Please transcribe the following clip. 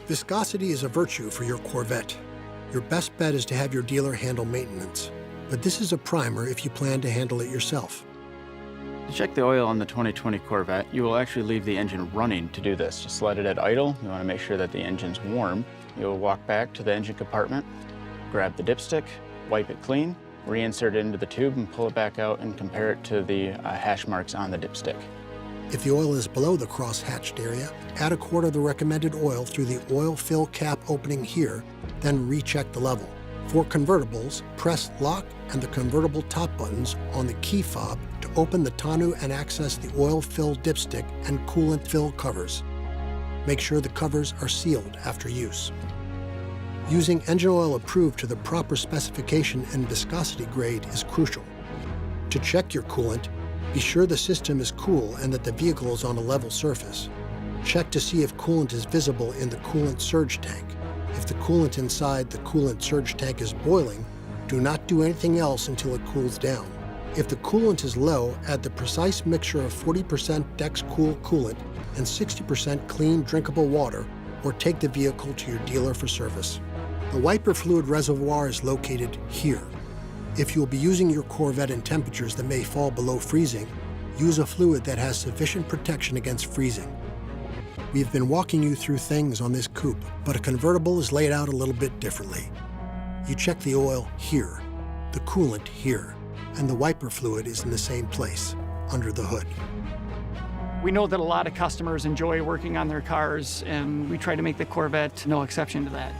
Viscosity is a virtue for your Corvette. Your best bet is to have your dealer handle maintenance, but this is a primer if you plan to handle it yourself. To check the oil on the 2020 Corvette, you will actually leave the engine running to do this. Just let it at idle. You want to make sure that the engine's warm. You'll walk back to the engine compartment, grab the dipstick, wipe it clean, reinsert it into the tube and pull it back out and compare it to the hash marks on the dipstick. If the oil is below the cross-hatched area, add a quart of the recommended oil through the oil fill cap opening here, then recheck the level. For convertibles, press lock and the convertible top buttons on the key fob to open the tonneau and access the oil fill dipstick and coolant fill covers. Make sure the covers are sealed after use. Using engine oil approved to the proper specification and viscosity grade is crucial. To check your coolant, be sure the system is cool and that the vehicle is on a level surface. Check to see if coolant is visible in the coolant surge tank. If the coolant inside the coolant surge tank is boiling, do not do anything else until it cools down. If the coolant is low, add the precise mixture of 40% Dex Cool coolant and 60% clean drinkable water, or take the vehicle to your dealer for service. The wiper fluid reservoir is located here. If you will be using your Corvette in temperatures that may fall below freezing, use a fluid that has sufficient protection against freezing. We've been walking you through things on this coupe, but a convertible is laid out a little bit differently. You check the oil here, the coolant here, and the wiper fluid is in the same place, under the hood. We know that a lot of customers enjoy working on their cars, and we try to make the Corvette no exception to that.